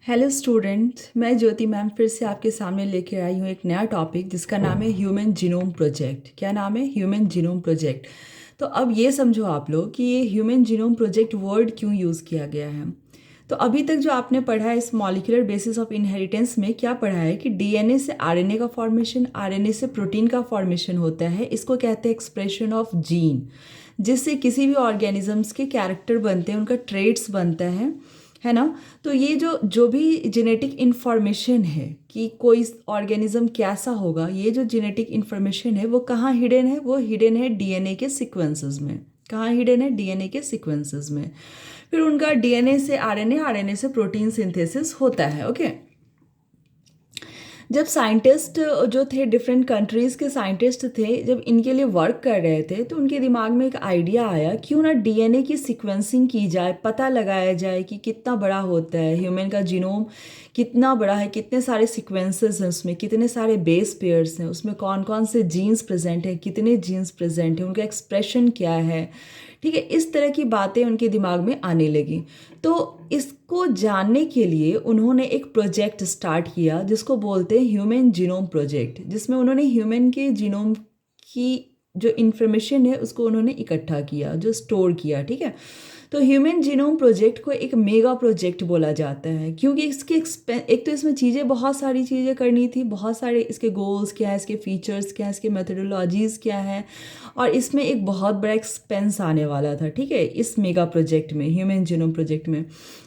Hello student, मैं ज्योति ma'am फिर से आपके सामने लेके आई हूँ एक नया टॉपिक जिसका नाम है ह्यूमन जीनोम प्रोजेक्ट। क्या नाम है? Human genome project. तो अब ये समझो आप लोग कि ये ह्यूमन जीनोम प्रोजेक्ट वर्ड क्यों यूज़ किया गया है। तो अभी तक जो आपने पढ़ा है इस मॉलिक्यूलर बेसिस ऑफ इनहेरिटेंस में क्या पढ़ा है कि डीएनए से आरएनए का फॉर्मेशन, आरएनए से प्रोटीन का फॉर्मेशन होता है। इसको कहते हैं एक्सप्रेशन ऑफ जीन, जिससे किसी भी ऑर्गेनिजम्स के कैरेक्टर बनते हैं, उनका ट्रेड्स बनता है ना। तो ये जो जो भी जेनेटिक इन्फॉर्मेशन है कि कोई ऑर्गेनिज्म कैसा होगा, ये जो जेनेटिक इन्फॉर्मेशन है वो कहाँ हिडन है? वो हिडन है डीएनए के सीक्वेंसेस में। कहाँ हिडन है? डीएनए के सीक्वेंसेस में। फिर उनका डीएनए से आरएनए, आरएनए से प्रोटीन सिंथेसिस होता है। ओके। जब साइंटिस्ट जो थे, डिफरेंट कंट्रीज़ के साइंटिस्ट थे, जब इनके लिए वर्क कर रहे थे तो उनके दिमाग में एक आइडिया आया, क्यों ना डीएनए की सीक्वेंसिंग की जाए, पता लगाया जाए कि कितना बड़ा होता है ह्यूमन का जीनोम, कितना बड़ा है, कितने सारे सीक्वेंसेस हैं उसमें, कितने सारे बेस पेयर्स हैं उसमें, कौन कौन से जीन्स प्रेजेंट हैं, कितने जीन्स प्रेजेंट हैं, उनका एक्सप्रेशन क्या है। ठीक है, इस तरह की बातें उनके दिमाग में आने लगी। तो इसको जानने के लिए उन्होंने एक प्रोजेक्ट स्टार्ट किया जिसको बोलते हैं ह्यूमन जीनोम प्रोजेक्ट, जिसमें उन्होंने ह्यूमन के जीनोम की जो इन्फॉर्मेशन है उसको उन्होंने इकट्ठा किया, जो स्टोर किया। ठीक है। तो ह्यूमन जीनोम प्रोजेक्ट को एक मेगा प्रोजेक्ट बोला जाता है, क्योंकि इसके एक तो इसमें चीज़ें, बहुत सारी चीज़ें करनी थी, बहुत सारे इसके गोल्स क्या है, इसके फीचर्स क्या है, इसके मेथडोलॉजीज़ क्या है, और इसमें एक बहुत बड़ा एक्सपेंस आने वाला था। ठीक है, इस मेगा प्रोजेक्ट में, ह्यूमन जीनोम प्रोजेक्ट में।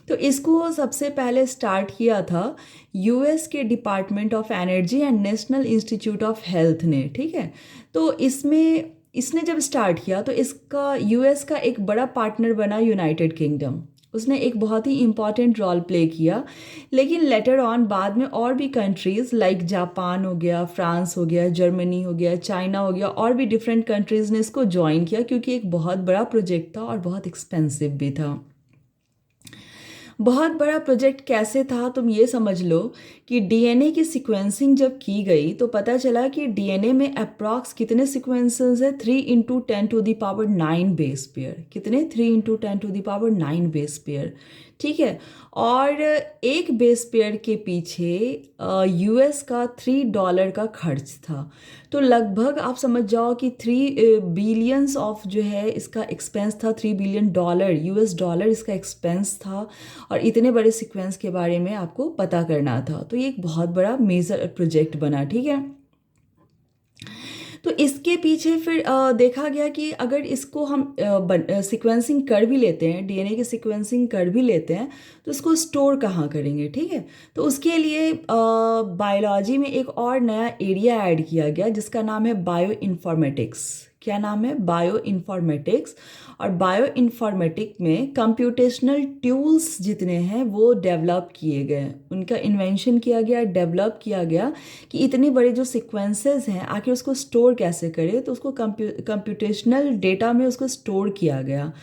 तो इसको सबसे पहले स्टार्ट किया था यूएस के department of energy and national institute of health ने। ठीक है। तो इसमें इसने जब स्टार्ट किया तो इसका यूएस का एक बड़ा पार्टनर बना यूनाइटेड किंगडम। उसने एक बहुत ही इम्पॉर्टेंट रोल प्ले किया। लेकिन लेटर ऑन बाद में और भी कंट्रीज़ लाइक जापान हो गया, फ्रांस हो गया, जर्मनी हो गया, चाइना हो गया, और भी डिफरेंट कंट्रीज़ ने इसको ज्वाइन किया, क्योंकि एक बहुत बड़ा प्रोजेक्ट था और बहुत एक्सपेंसिव भी था। बहुत बड़ा प्रोजेक्ट कैसे था, तुम ये समझ लो कि डीएनए की सीक्वेंसिंग जब की गई तो पता चला कि डीएनए में अप्रॉक्स कितने सीक्वेंसेस है? 3 × 10⁹ बेस पेयर। कितने? 3 × 10⁹ बेस पेयर। ठीक है। और एक बेस पेयर के पीछे यूएस का $3 का खर्च था। तो लगभग आप समझ जाओ कि 3 बिलियंस ऑफ जो है इसका एक्सपेंस था। $3 बिलियन यूएस डॉलर इसका एक्सपेंस था। और इतने बड़े सीक्वेंस के बारे में आपको पता करना था, तो ये एक बहुत बड़ा मेजर प्रोजेक्ट बना। ठीक है। तो इसके पीछे फिर देखा गया कि अगर इसको हम सीक्वेंसिंग कर भी लेते हैं, डीएनए की सीक्वेंसिंग कर भी लेते हैं, तो इसको स्टोर कहाँ करेंगे? ठीक है। तो उसके लिए बायोलॉजी में एक और नया एरिया ऐड किया गया जिसका नाम है बायो इन्फॉर्मेटिक्स। क्या नाम है? Bio informatics. और बायो इन्फॉर्मेटिक में कंप्यूटेशनल टूल्स जितने हैं वो डेवलप किए गए, उनका इन्वेंशन किया गया, डेवलप किया गया कि इतने बड़े जो सीक्वेंसेस हैं आखिर उसको स्टोर कैसे करें। तो उसको कंप्यूटेशनल डेटा में उसको स्टोर किया गया।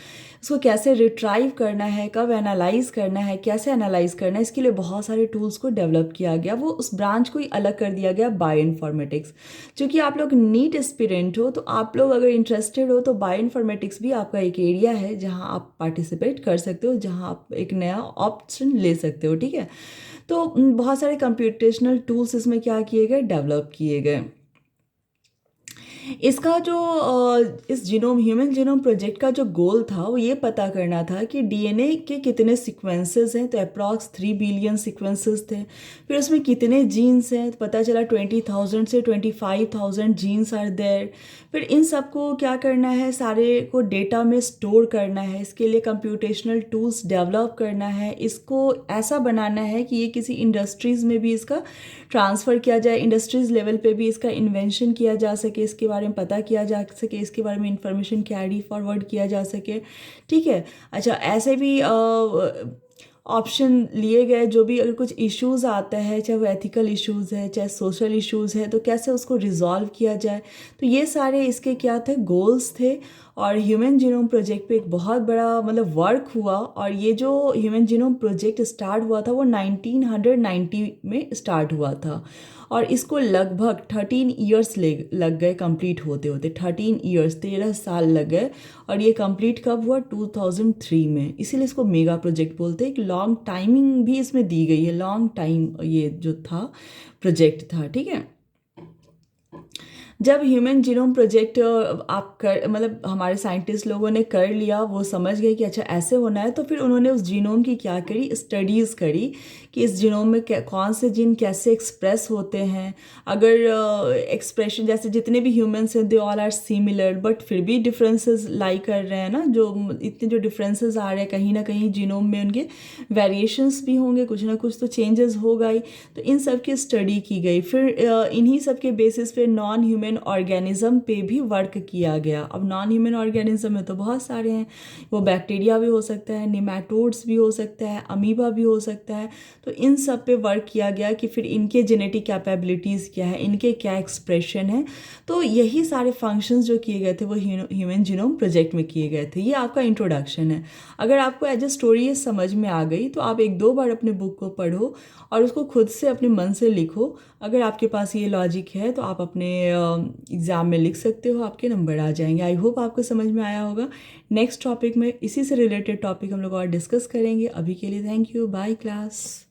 उसको कैसे रिट्राइव करना है, कब एनालाइज करना है, कैसे एनालाइज करना है, इसके लिए बहुत सारे टूल्स को डेवलप किया गया। वो उस ब्रांच को ही अलग कर दिया गया, बायो इन्फॉर्मेटिक्स। क्योंकि आप लोग नीट एस्पिरेंट हो, तो आप लोग अगर इंटरेस्टेड हो तो बायो इन्फॉर्मेटिक्स भी आपका एक एरिया है जहाँ आप पार्टिसिपेट कर सकते हो, जहाँ आप एक नया ऑप्शन ले सकते हो। ठीक है। तो बहुत सारे कंप्यूटेशनल टूल्स इसमें क्या किए गए? डेवलप किए गए। इसका जो इस जीनोम ह्यूमन जीनोम प्रोजेक्ट का जो गोल था वो ये पता करना था कि डीएनए के कितने सीक्वेंसेस हैं। तो अप्रॉक्स 3 बिलियन सीक्वेंसेस थे। फिर उसमें कितने जीन्स हैं, तो पता चला 20,000 से 25,000 जीन्स आर देयर। फिर इन सबको क्या करना है? सारे को डेटा में स्टोर करना है। इसके लिए कंप्यूटेशनल टूल्स डेवलप करना है। इसको ऐसा बनाना है कि ये किसी इंडस्ट्रीज़ में भी इसका ट्रांसफ़र किया जाए, इंडस्ट्रीज़ लेवल पे भी इसका इन्वेंशन किया जा सके, इसके बारे में पता किया जा सके, इसके बारे में इंफॉर्मेशन कैरी फॉरवर्ड किया जा सके। ठीक है। अच्छा, ऐसे भी ऑप्शन लिए गए, जो भी अगर कुछ इश्यूज़ आता है, चाहे वो एथिकल इश्यूज़ है, चाहे सोशल इश्यूज़ है, तो कैसे उसको रिजॉल्व किया जाए। तो ये सारे इसके क्या थे? गोल्स थे। और ह्यूमन जीनोम प्रोजेक्ट पे एक बहुत बड़ा मतलब वर्क हुआ। और ये जो ह्यूमन जीनोम प्रोजेक्ट स्टार्ट हुआ था वो 1990 में स्टार्ट हुआ था, और इसको लगभग 13 ईयर्स लग गए कंप्लीट होते होते। 13 ईयर्स, 13 साल लग गए। और ये कंप्लीट कब हुआ? 2003 में। इसीलिए इसको मेगा प्रोजेक्ट बोलते हैं। एक लॉन्ग टाइमिंग भी इसमें दी गई है, लॉन्ग टाइम ये जो था प्रोजेक्ट था, ठीक है। जब ह्यूमन जीनोम प्रोजेक्ट आप कर मतलब हमारे साइंटिस्ट लोगों ने कर लिया, वो समझ गए कि अच्छा ऐसे होना है, तो फिर उन्होंने उस जीनोम की क्या करी, स्टडीज़ करी कि इस जीनोम में कौन से जीन कैसे एक्सप्रेस होते हैं। अगर एक्सप्रेशन जैसे जितने भी ह्यूमंस हैं they all are similar, but फिर भी डिफरेंसेस लाई कर रहे हैं ना, जो इतने जो डिफरेंसेस आ रहे हैं कहीं ना कहीं जीनोम में उनके वेरिएशंस भी होंगे, कुछ ना कुछ तो चेंजेस होगा ही। तो इन सब की स्टडी की गई। फिर इन्हीं सब के बेसिस पे नॉन ह्यूमन ऑर्गेनिज्म पे भी वर्क किया गया। अब नॉन ह्यूमन ऑर्गेनिज्म में तो बहुत सारे हैं, वो बैक्टीरिया भी हो सकता है, निमैटोड्स भी हो सकता है, अमीबा भी हो सकता है। तो इन सब पे वर्क किया गया कि फिर इनके जेनेटिक कैपेबिलिटीज़ क्या है, इनके क्या एक्सप्रेशन है। तो यही सारे फंक्शंस जो किए गए थे वो ह्यूमन जीनोम प्रोजेक्ट में किए गए थे। ये आपका इंट्रोडक्शन है। अगर आपको एज ए स्टोरी ये समझ में आ गई तो आप एक दो बार अपने बुक को पढ़ो और उसको खुद से अपने मन से लिखो। अगर आपके पास ये लॉजिक है तो आप अपने एग्ज़ाम में लिख सकते हो, आपके नंबर आ जाएंगे। आई होप आपको समझ में आया होगा। नेक्स्ट टॉपिक में इसी से रिलेटेड टॉपिक हम लोग और डिस्कस करेंगे। अभी के लिए थैंक यू, बाय क्लास।